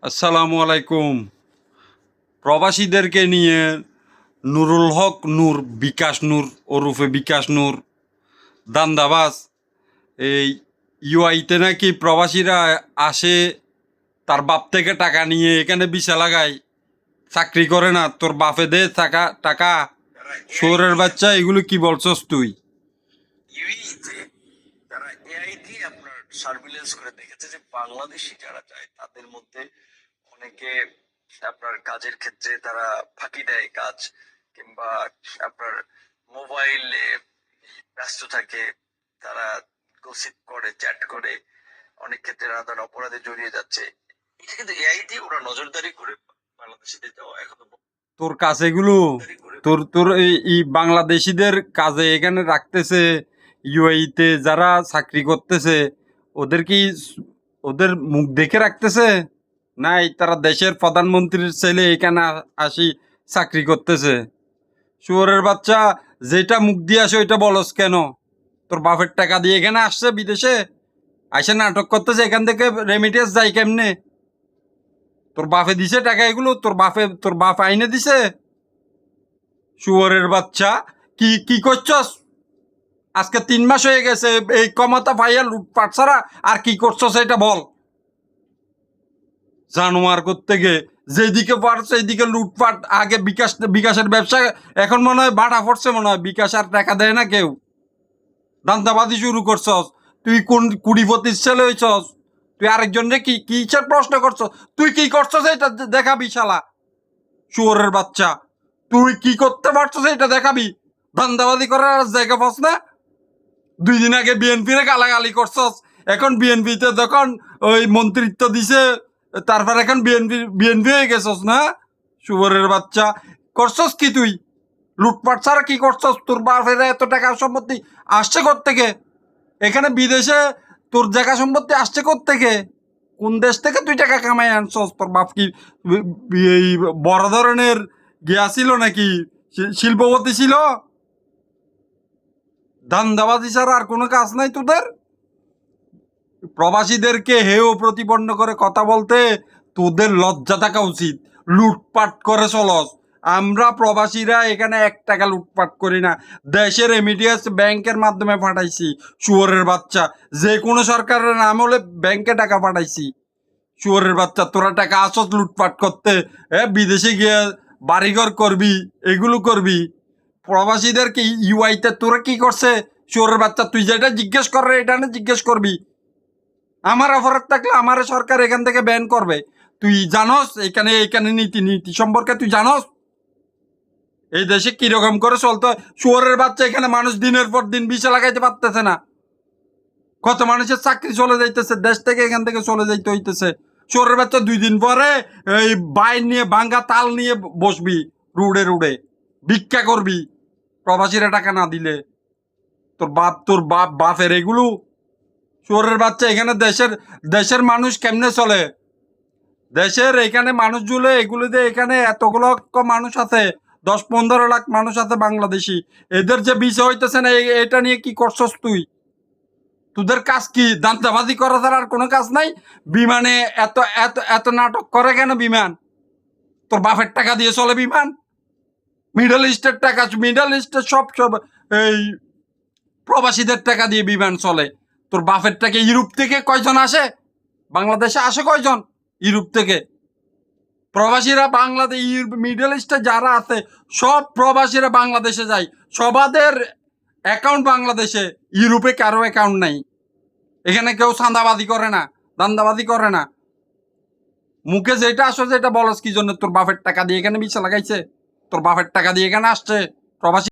আসসালামু আলাইকুম। প্রবাসীদেরকে নিয়ে নুরুল হক নূর, বিকাশ নূর ওরফে বিকাশ নূর দান্দাবাজ, এই ইউআইতে নাকি প্রবাসীরা আসে তার বাপ থেকে টাকা নিয়ে এখানে ভিসা লাগায়, চাকরি করে না, তোর বাপে দে টাকা টাকা। শোরের বাচ্চা, এগুলো কি বলছস তুই? ইউএইতে তারা এআই দিয়ে আপনার সার্ভিলেন্স করে দেখেছে যে বাংলাদেশি যারা যায় তাদের মধ্যে অনেকে আপনার কাজের ক্ষেত্রে তারা ফাঁকি দেয় কাজ, কিংবা আপনার মোবাইলে ব্যস্ত থাকে, তারা গসিপ করে, চ্যাট করে, অনেক ক্ষেত্রে নানান অপরাধে জড়িয়ে যাচ্ছে। এটা কিন্তু এআই দিয়ে ওরা নজরদারি করে বাংলাদেশিদের যাওয়া এখনো তোর কাছে এগুলো, তোর তোর এই বাংলাদেশিদের কাজে এখানে রাখতেছে, ইউএইতে যারা চাকরি করতেছে ওদের কি, ওদের মুখ দেখে রাখতেছে? নাই, তারা দেশের প্রধানমন্ত্রীর ছেলে এখানে আসি চাকরি করতেছে। শুয়োরের বাচ্চা, যেটা মুখ দিয়ে আসে ওইটা বলস কেন? তোর বাপের টাকা দিয়ে এখানে আসছে, বিদেশে আইসে নাটক করতেছে, এখান থেকে রেমিটেন্স যায় কেমনে? তোর বাপে দিছে টাকা এগুলো? তোর বাপ আইনে দিছে? শুয়োরের বাচ্চা, কি কি করছস? আজকে 3 মাস হয়ে গেছে এই ক্ষমতা পাইয়া লুটপাট ছাড়া আর কি করছস এটা বল। জানোয়ার করতে গে যেদিকে পারছে এইদিকে লুটপাট। আগে বিকাশের ব্যবসা, এখন মনে হয় বাটা পড়ছে, মনে হয় বিকাশ আর টাকা দেয় না কেউ। দান্দাবাদি শুরু করছস। তুই কোন কুড়িপতির ছেলে হইছস? তুই আরেকজনরে কি কিসের প্রশ্ন করছস? তুই কি করছস এটা দেখাবি শালা। শুয়োরের বাচ্চা, তুই কি করতে পারছস এটা দেখাবি। ধান্দাবাদি করার আর জায়গা পাস না? 2 দিন আগে বিএনপিরে গালাগালি করছস, এখন বিএনপিতে যখন ওই মন্ত্রিত্ব দিছে তারপর এখন বিএনপি হয়ে গেছস না? শুয়োরের বাচ্চা, করছস কি তুই? লুটপাট ছাড়া কি করছস? তোর বাপের এত টাকা সম্পত্তি আসছে কোত্থেকে? এখানে বিদেশে তোর জায়গা সম্পত্তি আসছে কোত্থেকে? কোন দেশ থেকে তুই টাকা কামাই আনছস? তোর বাপ কি এই বড় ধরনের গিয়া ছিল নাকি, শিল্পপতি ছিল? ধান্দাবাজি ছাড়া আর কোনো কাজ নাই তোদের? প্রবাসীদেরকে হেয় প্রতিপন্ন করে কথা বলতে তোদের লজ্জা থাকা উচিত। লুটপাট করে চলস। আমরা প্রবাসীরা এখানে 1 টাকা লুটপাট করি না। দেশের রেমিডিয়াস ব্যাংকের মাধ্যমে পাঠাইছি। শুয়োরের বাচ্চা, যে কোনো সরকারের নাম হলে ব্যাংকে টাকা পাঠাইছি। শুয়োরের বাচ্চা, তোরা টাকা আসত লুটপাট করতে, বিদেশে গিয়ে বাড়িঘর করবি, এগুলো করবি। প্রবাসীদেরকে ইউআইতে তোরা কি করছে? শুয়োরের বাচ্চা, তুই যেটা জিজ্ঞেস করে এটা না জিজ্ঞেস করবি। আমার অপরাধ থাকলে আমার সরকার এখান থেকে ব্যান করবে। তুই জানস এখানে এখানে নীতি নীতি সম্পর্কে তুই জানস এই দেশে কিরকম করে চলতে হয়? শুয়োরের বাচ্চা, এখানে মানুষ দিনের পর দিন ভিসা লাগাইতে পারতেছে না। কত মানুষের চাকরি চলে যাইতেছে, দেশ থেকে এখান থেকে চলে যাইতে হইতেছে। শুয়োরের বাচ্চা, 2 দিন পরে এই বাইর নিয়ে ভাঙ্গা তাল নিয়ে বসবি রুডে রুডে, ভিক্ষা করবি প্রবাসীরা টাকা না দিলে। তোর বাপের এগুলো। শুয়োরের বাচ্চা, এখানে দেশের মানুষ কেমনে চলে? দেশের এখানে মানুষগুলো এগুলো দিয়ে, এখানে এতগুলো মানুষ আছে, 10-15 লাখ মানুষ আছে বাংলাদেশি। এদের যে বিষয় হইতেছে না, এটা নিয়ে কি করছস তুই? তোদের কাজ কি? দান্দাবাজি করা ছাড়া আর কোনো কাজ নাই? বিমানে এত এত এত নাটক করে কেন বিমান? তোর বাপের টাকা দিয়ে চলে বিমান? মিডল ইস্টের টাকা, মিডল ইস্টের সব সব এই প্রবাসীদের টাকা দিয়ে বিমান চলে। তোর বাপের টাকা ইউরোপ থেকে কয়জন আসে? বাংলাদেশে আসে কয়জন ইউরোপ থেকে? প্রবাসীরা বাংলাদেশ, মিডল ইস্টে যারা আছে সব প্রবাসীরা বাংলাদেশে যায়। সবাদের অ্যাকাউন্ট বাংলাদেশে, ইউরোপে কারো অ্যাকাউন্ট নাই। এখানে কেউ চাঁদাবাজি করে না, দান্দাবাজি করে না। মুখে যেটা আসো যেটা বলস কি জন্য? তোর বাপের টাকা দিয়ে এখানে ভিসা লাগাইছে, তোর বাপের টাকা দিয়ে এখানে আসছে প্রবাসী।